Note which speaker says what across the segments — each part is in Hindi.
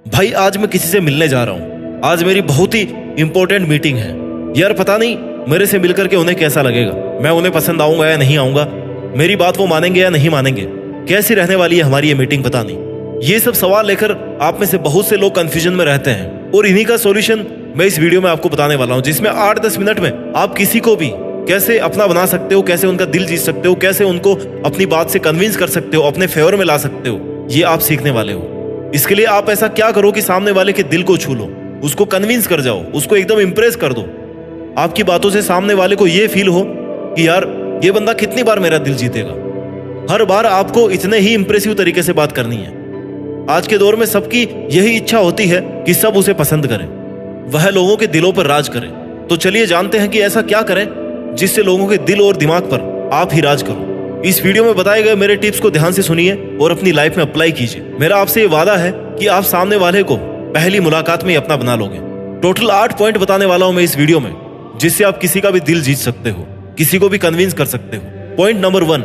Speaker 1: भाई आज मैं किसी से मिलने जा रहा हूँ। आज मेरी बहुत ही इंपॉर्टेंट मीटिंग है। यार पता नहीं मेरे से मिलकर के उन्हें कैसा लगेगा, मैं उन्हें पसंद आऊंगा या नहीं आऊंगा, मेरी बात वो मानेंगे या नहीं मानेंगे, कैसी रहने वाली है हमारी ये मीटिंग पता नहीं। ये सब सवाल लेकर आप में से बहुत से लोग कंफ्यूजन में रहते हैं और इन्हीं का सॉल्यूशन मैं इस वीडियो में आपको बताने वाला हूँ, जिसमें 8-10 मिनट में आप किसी को भी कैसे अपना बना सकते हो, कैसे उनका दिल जीत सकते हो, कैसे उनको अपनी बात से कन्विंस कर सकते हो, अपने फेवर में ला सकते हो, ये आप सीखने वाले हो। इसके लिए आप ऐसा क्या करो कि सामने वाले के दिल को छू लो, उसको कन्विंस कर जाओ, उसको एकदम इंप्रेस कर दो। आपकी बातों से सामने वाले को ये फील हो कि यार ये बंदा कितनी बार मेरा दिल जीतेगा। हर बार आपको इतने ही इंप्रेसिव तरीके से बात करनी है। आज के दौर में सबकी यही इच्छा होती है कि सब उसे पसंद करें, वह लोगों के दिलों पर राज करे। तो चलिए जानते हैं कि ऐसा क्या करें जिससे लोगों के दिल और दिमाग पर आप ही राज करो। इस वीडियो में बताए गए मेरे टिप्स को ध्यान से सुनिए और अपनी लाइफ में अप्लाई कीजिए। मेरा आपसे ये वादा है कि आप सामने वाले को पहली मुलाकात में ही अपना बना लोगे। टोटल 8 पॉइंट बताने वाला हूं मैं इस वीडियो में, जिससे आप किसी का भी दिल जीत सकते हो, किसी को भी कन्विंस कर सकते हो। Point number 1,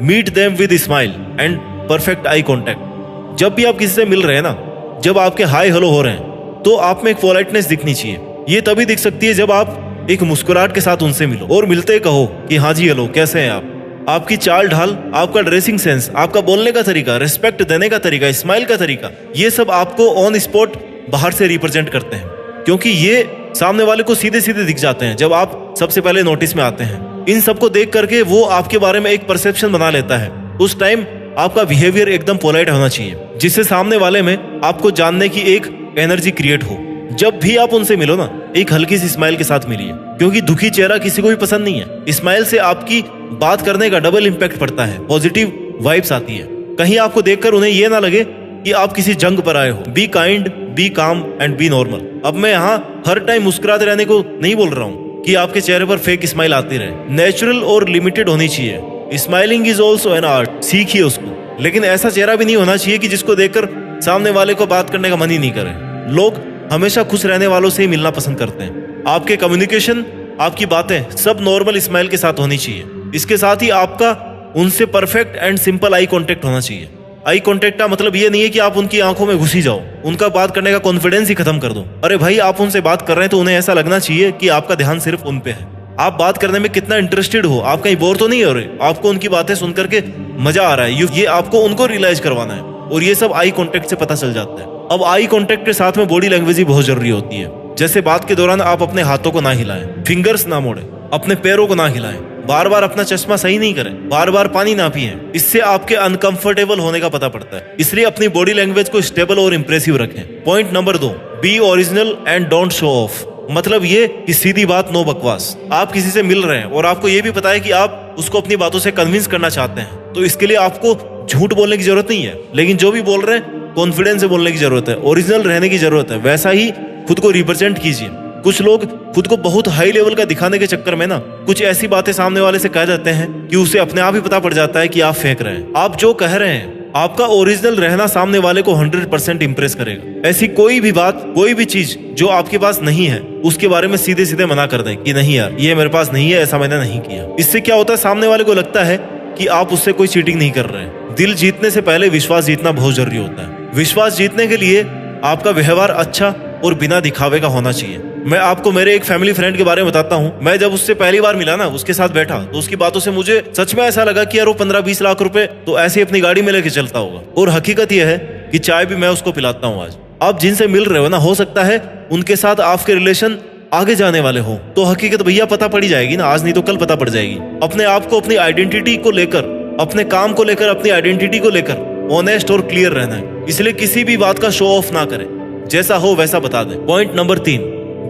Speaker 1: meet them with smile and perfect eye contact. जब भी आप किसी से मिल रहे हैं ना, जब आपके हाय हेलो हो रहे हैं, तो आप में एक पोलाइटनेस दिखनी चाहिए। ये तभी दिख सकती है जब आप एक मुस्कुराहट के साथ उनसे मिलो और मिलते ही कहो कि हाँ जी हेलो, कैसे हैं आप। आपकी चाल ढाल, आपका ड्रेसिंग सेंस, आपका बोलने का तरीका, रिस्पेक्ट देने का तरीका, स्माइल का तरीका, ये सब आपको ऑन स्पॉट बाहर से रिप्रेजेंट करते हैं, क्योंकि ये सामने वाले को सीधे सीधे दिख जाते हैं जब आप सबसे पहले नोटिस में आते हैं। इन सबको देख करके वो आपके बारे में एक परसेप्शन बना लेता है। उस टाइम आपका बिहेवियर एकदम पोलाइट होना चाहिए, जिससे सामने वाले में आपको जानने की एक एनर्जी क्रिएट हो। जब भी आप उनसे मिलो ना, एक हल्की सी स्माइल के साथ मिलिए, क्योंकि दुखी चेहरा किसी को भी पसंद नहीं है। स्माइल से आपकी बात करने का डबल इम्पैक्ट पड़ता है, पॉजिटिव वाइब्स आती है। कहीं आपको देखकर उन्हें यह ना लगे कि आप किसी जंग पर आए हो। बी काइंड, बी काम एंड बी नॉर्मल। अब मैं यहाँ हर टाइम मुस्कुराते रहने को नहीं बोल रहा हूँ कि आपके चेहरे पर फेक स्माइल आती रहे। नेचुरल और लिमिटेड होनी चाहिए। Smiling is also an art, सीखिए उसको। लेकिन ऐसा चेहरा भी नहीं होना चाहिए कि जिसको देखकर सामने वाले को बात करने का मन ही नहीं करे। लोग हमेशा खुश रहने वालों से ही मिलना पसंद करते हैं। आपके कम्युनिकेशन, आपकी बातें सब नॉर्मल स्माइल के साथ होनी चाहिए। इसके साथ ही आपका उनसे perfect and simple eye contact होना चाहिए। आई कांटेक्ट का मतलब ये नहीं है कि आप उनकी आंखों में घुसी जाओ, उनका बात करने का कॉन्फिडेंस ही खत्म कर दो। अरे भाई, आप उनसे बात कर रहे हैं तो उन्हें ऐसा लगना चाहिए कि आपका ध्यान सिर्फ उन पे है। आप बात करने में कितना इंटरेस्टेड हो, आप कहीं बोर तो नहीं हो रहे, आपको उनकी बातें सुन करके मजा आ रहा है, ये आपको उनको रियलाइज करवाना है। और ये सब आई कांटेक्ट से पता चल जाता है। अब आई कांटेक्ट के साथ में बॉडी लैंग्वेज भी बहुत जरूरी होती है। जैसे बात के दौरान आप अपने हाथों को ना हिलाएं, फिंगर्स ना मोड़ें, अपने पैरों को ना हिलाएं, बार बार अपना चश्मा सही नहीं करें, बार बार पानी ना पिएं। इससे आपके अनकंफर्टेबल होने का पता पड़ता है। इसलिए अपनी बॉडी लैंग्वेज को स्टेबल और इंप्रेसिव रखें। Point number 2, B original and don't show off. मतलब ये कि सीधी बात, नो बकवास। आप किसी से मिल रहे हैं और आपको ये भी पता है कि आप उसको अपनी बातों से कन्विंस करना चाहते हैं, तो इसके लिए आपको झूठ बोलने की जरूरत नहीं है। लेकिन जो भी बोल रहे हैं कॉन्फिडेंस से बोलने की जरूरत है, ओरिजिनल रहने की जरूरत है। वैसा ही खुद को रिप्रेजेंट कीजिए। कुछ लोग खुद को बहुत हाई लेवल का दिखाने के चक्कर में ना कुछ ऐसी बातें सामने वाले से कह देते हैं कि उसे अपने आप ही पता पड़ जाता है कि आप फेंक रहे हैं। आप जो कह रहे हैं, आपका ओरिजिनल रहना सामने वाले को 100% इंप्रेस करेगा। ऐसी कोई भी बात, कोई भी चीज जो आपके पास नहीं है, उसके बारे में सीधे सीधे मना कर दें कि नहीं यार, ये मेरे पास नहीं है, ऐसा मैंने नहीं किया। इससे क्या होता है, सामने वाले को लगता है कि आप उससे कोई चीटिंग नहीं कर रहे हैं। दिल जीतने से पहले विश्वास जीतना बहुत जरूरी होता है। विश्वास जीतने के लिए आपका व्यवहार अच्छा और बिना दिखावे का होना चाहिए। मैं आपको मेरे एक फैमिली फ्रेंड के बारे में बताता हूँ। मैं जब उससे पहली बार मिला ना, उसके साथ बैठा, तो उसकी बातों से मुझे सच में ऐसा लगा कि यार वो 15-20 लाख रुपए तो ऐसे ही अपनी गाड़ी में लेके चलता होगा। और हकीकत यह है कि चाय भी मैं उसको पिलाता हूँ आज। आप जिनसे मिल रहे हो ना, हो सकता है उनके साथ आपके रिलेशन आगे जाने वाले हो, तो हकीकत भैया पता पड़ी जाएगी ना, आज नहीं तो कल पता पड़ जाएगी। अपने आप को, अपनी आइडेंटिटी को लेकर, अपने काम को लेकर, अपनी आइडेंटिटी को लेकर ऑनेस्ट और क्लियर रहना है। इसलिए किसी भी बात का शो ऑफ ना करें, जैसा हो वैसा बता दें। Point number 3,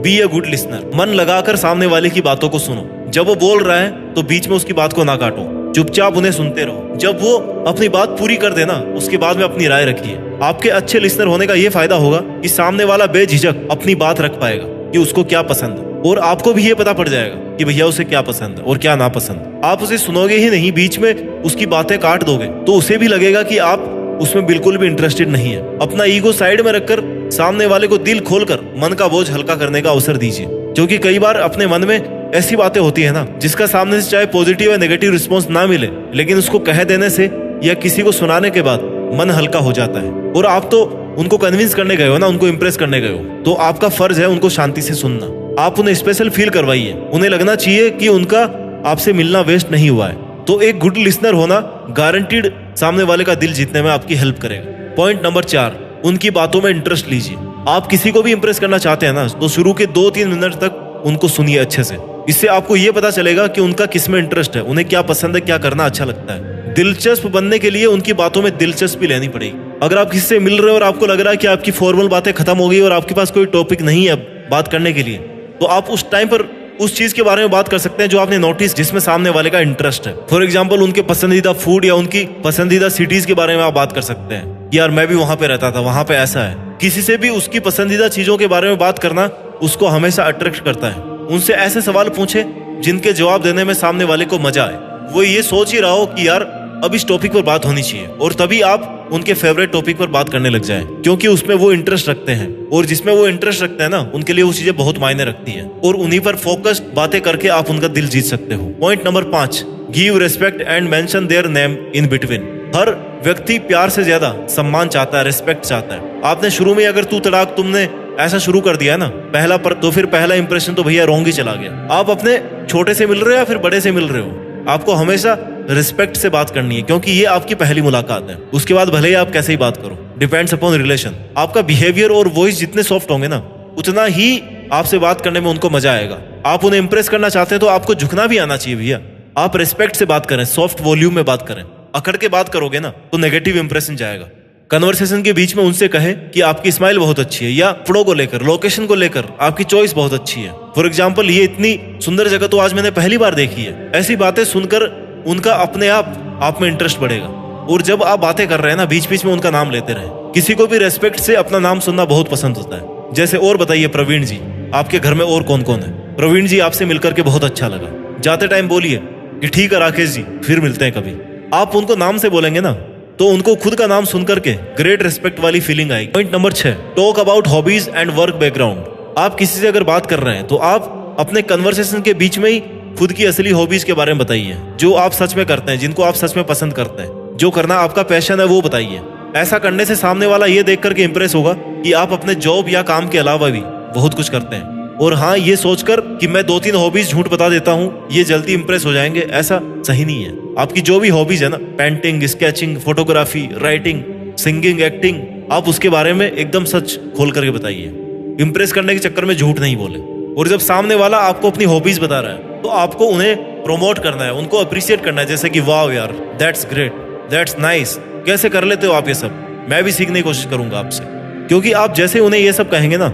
Speaker 1: be a good listener. मन लगाकर सामने वाले की बातों को सुनो। जब वो बोल रहा है तो बीच में उसकी बात को ना काटो, चुपचाप उन्हें सुनते रहो। जब वो अपनी बात पूरी कर देना, उसके बाद में अपनी राय रखिए। आपके अच्छे लिसनर होने का ये फायदा होगा कि सामने वाला बेझिझक अपनी बात रख पाएगा कि उसको क्या पसंद है, और आपको भी ये पता पड़ जाएगा कि भैया उसे क्या पसंद है और क्या नापसंद। आप उसे सुनोगे ही नहीं, बीच में उसकी बातें काट दोगे, तो उसे भी लगेगा कि आप उसमें बिल्कुल भी इंटरेस्टेड नहीं है। अपना ईगो साइड में रखकर सामने वाले को दिल खोलकर मन का बोझ हल्का करने का अवसर दीजिए, क्योंकि कई बार अपने मन में ऐसी बातें होती है ना, जिसका सामने से चाहे पॉजिटिव या नेगेटिव रिस्पॉन्स ना मिले, लेकिन उसको कह देने से या किसी को सुनाने के बाद मन हल्का हो जाता है और आप तो उनको कन्विंस करने गए हो ना, उनको इंप्रेस करने गए हो, तो आपका फर्ज है उनको शांति से सुनना। आप उन्हें स्पेशल फील करवाइए, उन्हें लगना चाहिए कि उनका आपसे मिलना वेस्ट नहीं हुआ है। तो एक गुड लिसनर होना गारंटीड सामने वाले का दिल जीतने में आपकी हेल्प करेगा। पॉइंट नंबर 4, उनकी बातों में इंटरेस्ट लीजिए। आप किसी को भी इंप्रेस करना चाहते हैं ना, तो शुरू के 2-3 मिनट तक उनको सुनिए अच्छे से। इससे आपको ये पता चलेगा कि उनका किस में इंटरेस्ट है, उन्हें क्या पसंद है, क्या करना अच्छा लगता है। दिलचस्प बनने के लिए उनकी बातों में दिलचस्पी लेनी पड़ेगी। अगर आप किसी से मिल रहे हो और आपको लग रहा है कि आपकी फॉर्मल बातें खत्म हो गई और आपके पास कोई टॉपिक नहीं है बात करने के लिए, तो आप उस टाइम पर उस चीज के बारे में बात कर सकते हैं जो आपने नोटिस, जिसमें सामने वाले का इंटरेस्ट है। फॉर एग्जाम्पल, उनके पसंदीदा फूड या उनकी पसंदीदा सिटीज के बारे में आप बात कर सकते हैं। यार मैं भी वहां पे रहता था, वहां पे ऐसा है। किसी से भी उसकी पसंदीदा चीजों के बारे में बात करना उसको हमेशा अट्रैक्ट करता है। उनसे ऐसे सवाल पूछे जिनके जवाब देने में सामने वाले को मजा आए। वो ये सोच ही रहा हो कि यार अब इस टॉपिक पर बात होनी चाहिए, और तभी आप उनके फेवरेट टॉपिक पर बात करने लग जाएं, क्योंकि उसमें वो इंटरेस्ट रखते हैं। और जिसमें वो इंटरेस्ट रखते हैं ना, उनके लिए वो चीजें बहुत मायने रखती हैं, और उन्हीं पर फोकस्ड बातें करके आप उनका दिल जीत सकते हो। Point number 5, give respect and mention their name in between. हर व्यक्ति प्यार से ज्यादा सम्मान चाहता है, रेस्पेक्ट चाहता है। आपने शुरू में अगर तू तड़ाक तुमने ऐसा शुरू कर दिया है ना तो फिर पहला इंप्रेशन तो भैया रॉन्ग ही चला गया। आप अपने छोटे से मिल रहे हो या फिर बड़े से मिल रहे हो, आपको हमेशा रिस्पेक्ट से बात करनी है, क्योंकि ये आपकी पहली मुलाकात है। उसके बाद भले ही आप कैसे ही बात करो, डिपेंड्स अपॉन रिलेशन। आपका बिहेवियर और वॉइस जितने सॉफ्ट होंगे ना, उतना ही आपसे बात करने में उनको मजा आएगा। आप उन्हें इंप्रेस करना चाहते हैं तो आपको झुकना भी आना चाहिए भैया। आप रिस्पेक्ट से बात करें, सॉफ्ट वॉल्यूम में बात करें। अकड़ के बात करोगे ना तो नेगेटिव इंप्रेशन जाएगा। कन्वर्सेशन के बीच में उनसे कहे कि आपकी स्माइल बहुत अच्छी है, या कपड़ों को लेकर, लोकेशन को लेकर आपकी चॉइस बहुत अच्छी है। फॉर एग्जाम्पल, ये इतनी सुंदर जगह तो आज मैंने पहली बार देखी है। ऐसी बातें सुनकर उनका अपने आप में इंटरेस्ट बढ़ेगा। और जब आप बातें कर रहे हैं ना, बीच बीच में उनका नाम लेते रहे। किसी को भी रेस्पेक्ट से अपना नाम सुनना बहुत पसंद होता है। जैसे, और बताइए प्रवीण जी, आपके घर में और कौन कौन है? प्रवीण जी, आपसे मिलकर के बहुत अच्छा लगा। जाते टाइम बोलिए कि ठीक है राकेश जी, फिर मिलते हैं कभी। आप उनको नाम से बोलेंगे ना, तो उनको खुद का नाम सुनकर के ग्रेट रिस्पेक्ट वाली फीलिंग आएगी। Point number 6, talk about hobbies and work background. आप किसी से अगर बात कर रहे हैं तो आप अपने कन्वर्सेशन के बीच में ही खुद की असली हॉबीज के बारे में बताइए, जो आप सच में करते हैं, जिनको आप सच में पसंद करते हैं, जो करना आपका पैशन है वो बताइए। ऐसा करने से सामने वाला ये देख करके इंप्रेस होगा कि आप अपने जॉब या काम के अलावा भी बहुत कुछ करते हैं। और हाँ, ये सोचकर कि मैं 2-3 हॉबीज झूठ बता देता हूँ, ये जल्दी इंप्रेस हो जाएंगे, ऐसा सही नहीं है। आपकी जो भी हॉबीज है ना, painting, sketching, photography, writing, singing, acting, आप उसके बारे में एकदम सच खोल करके बताइए। इंप्रेस करने के चक्कर में झूठ नहीं बोले। और जब सामने वाला आपको अपनी हॉबीज बता रहा है तो आपको उन्हें प्रोमोट करना है, उनको अप्रिशिएट करना है। जैसे कि वाह यार, दैट्स ग्रेट, दैट्स नाइस, कैसे कर लेते हो आप ये सब, मैं भी सीखने की कोशिश करूंगा आपसे। क्योंकि आप जैसे उन्हें ये सब कहेंगे ना,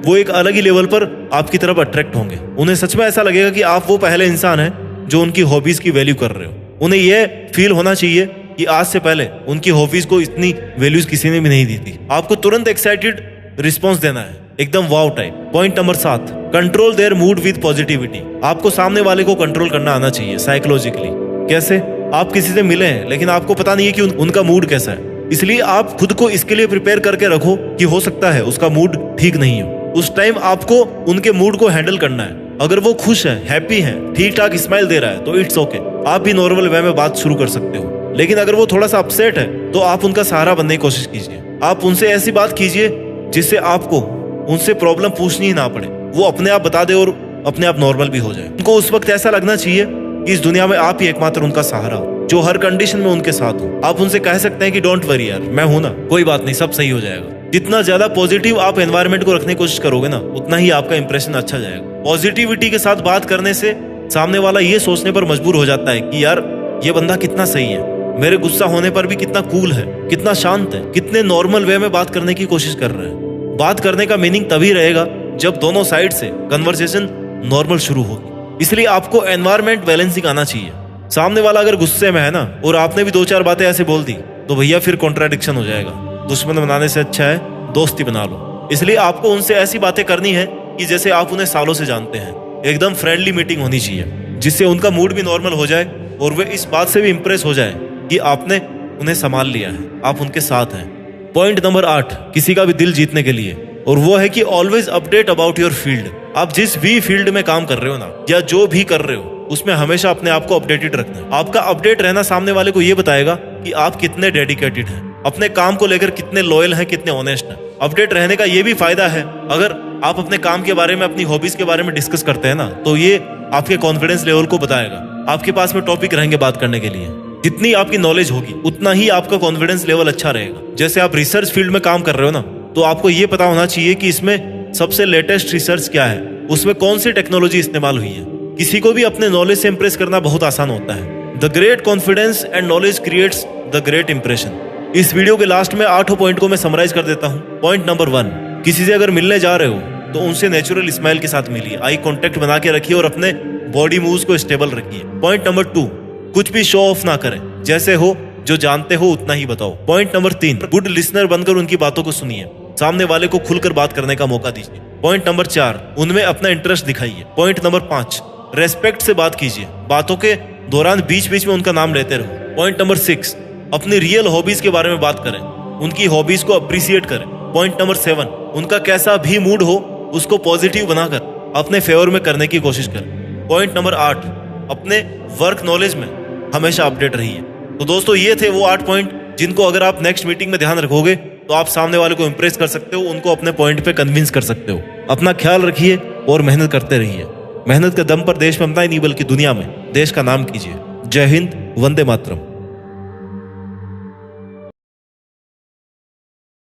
Speaker 1: वो एक अलग ही लेवल पर आपकी तरफ अट्रैक्ट होंगे। उन्हें सच में ऐसा लगेगा कि आप वो पहले इंसान हैं जो उनकी हॉबीज की वैल्यू कर रहे हो। उन्हें यह फील होना चाहिए कि आज से पहले उनकी हॉबीज को इतनी वैल्यूज किसी ने भी नहीं दी थी। आपको तुरंत एक्साइटेड रिस्पॉन्स देना है, एकदम wow type. Point number 7, control their mood with positivity. आपको सामने वाले को कंट्रोल करना आना चाहिए साइकोलॉजिकली। कैसे? आप किसी से मिले हैं लेकिन आपको पता नहीं है कि उनका मूड कैसा है, इसलिए आप खुद को इसके लिए प्रिपेयर करके रखो कि हो सकता है उसका मूड ठीक नहीं हो। उस टाइम आपको उनके मूड को हैंडल करना है। अगर वो खुश है, हैप्पी है, ठीक ठाक स्माइल दे रहा है तो इट्स ओके, आप भी नॉर्मल वे में बात शुरू कर सकते हो। लेकिन अगर वो थोड़ा सा अपसेट है तो आप उनका सहारा बनने की कोशिश कीजिए। आप उनसे ऐसी बात कीजिए जिससे आपको उनसे प्रॉब्लम पूछनी ही ना पड़े, वो अपने आप बता दे और अपने आप नॉर्मल भी हो जाए। उनको उस वक्त ऐसा लगना चाहिए कि इस दुनिया में आप ही एकमात्र उनका सहारा हो, जो हर कंडीशन में उनके साथ हो। आप उनसे कह सकते हैं कि डोंट वरी यार, मैं हूं ना, कोई बात नहीं, सब सही हो जाएगा। जितना ज्यादा पॉजिटिव आप एनवायरनमेंट को रखने की कोशिश करोगे ना, उतना ही आपका इंप्रेशन अच्छा जाएगा। पॉजिटिविटी के साथ बात करने से सामने वाला ये सोचने पर मजबूर हो जाता है कि यार ये बंदा कितना सही है, मेरे गुस्सा होने पर भी कितना कूल है, कितना शांत है, कितने नॉर्मल वे में बात करने की कोशिश कर रहे हैं। बात करने का मीनिंग तभी रहेगा जब दोनों साइड से कन्वर्सेशन नॉर्मल शुरू होगी। इसलिए आपको एनवायरनमेंट बैलेंसिंग आना चाहिए। सामने वाला अगर गुस्से में है ना और आपने भी 2-4 बातें ऐसे बोल दी तो भैया फिर कॉन्ट्राडिक्शन हो जाएगा। दुश्मन बनाने से अच्छा है दोस्ती बना लो। इसलिए आपको उनसे ऐसी बातें करनी है कि जैसे आप उन्हें सालों से जानते हैं। एकदम फ्रेंडली मीटिंग होनी चाहिए जिससे उनका मूड भी नॉर्मल हो जाए और वे इस बात से भी इंप्रेस हो जाए कि आपने उन्हें संभाल लिया है, आप उनके साथ हैं। पॉइंट नंबर 8, किसी का भी दिल जीतने के लिए, और वो है कि always update about your field. आप जिस भी फील्ड में काम कर रहे हो ना, या जो भी कर रहे हो, उसमें हमेशा अपने आप को अपडेटेड रखना है। आपका अपडेट रहना सामने वाले को ये बताएगा कि आप कितने डेडिकेटेड हैं, अपने काम को लेकर कितने लॉयल हैं, कितने ऑनेस्ट हैं। अपडेट रहने का ये भी फायदा है, अगर आप अपने काम के बारे में, अपनी हॉबीज के बारे में डिस्कस करते हैं ना, तो ये आपके कॉन्फिडेंस लेवल को बताएगा। आपके पास में टॉपिक रहेंगे बात करने के लिए। जितनी आपकी नॉलेज होगी उतना ही आपका कॉन्फिडेंस लेवल अच्छा रहेगा। जैसे आप रिसर्च फील्ड में काम कर रहे हो ना, तो आपको ये पता होना चाहिए कि इसमें सबसे लेटेस्ट रिसर्च क्या है, उसमें कौन सी टेक्नोलॉजी इस्तेमाल हुई है। किसी को भी अपने नॉलेज से इंप्रेस करना बहुत आसान होता है। The great confidence and knowledge creates the great impression. इस वीडियो के लास्ट में 8 पॉइंट को मैं समराइज कर देता हूँ। पॉइंट नंबर 1, किसी से अगर मिलने जा रहे हो तो उनसे नेचुरल स्माइल के साथ मिलिए, आई कांटेक्ट बना के रखिए और अपने बॉडी मूव्स को स्टेबल रखिए। पॉइंट नंबर 2, कुछ भी शो ऑफ ना करें, जैसे हो जो जानते हो उतना ही बताओ। पॉइंट नंबर 3, गुड लिसनर बनकर उनकी बातों को सुनिए, सामने वाले को खुलकर बात करने का मौका दीजिए। पॉइंट नंबर 4, उनमें अपना इंटरेस्ट दिखाइए। पॉइंट नंबर 5, रेस्पेक्ट से बात कीजिए, बातों के दौरान बीच बीच में उनका नाम लेते रहो। पॉइंट नंबर 6, अपनी रियल हॉबीज के बारे में बात करें, उनकी हॉबीज को अप्रिशिएट करें। पॉइंट नंबर 7, उनका कैसा भी मूड हो उसको पॉजिटिव बनाकर अपने फेवर में करने की कोशिश करें। पॉइंट नंबर 8, अपने वर्क नॉलेज में हमेशा अपडेट रहिए। तो दोस्तों, ये थे वो 8 पॉइंट जिनको अगर आप नेक्स्ट मीटिंग में ध्यान रखोगे तो आप सामने वाले को इंप्रेस कर सकते हो, उनको अपने पॉइंट पे कन्विंस कर सकते हो। अपना ख्याल रखिए और मेहनत करते रहिए। मेहनत के दम पर देश में अपना ही नहीं बल्कि दुनिया में देश का नाम कीजिए। जय हिंद, वंदे मातरम।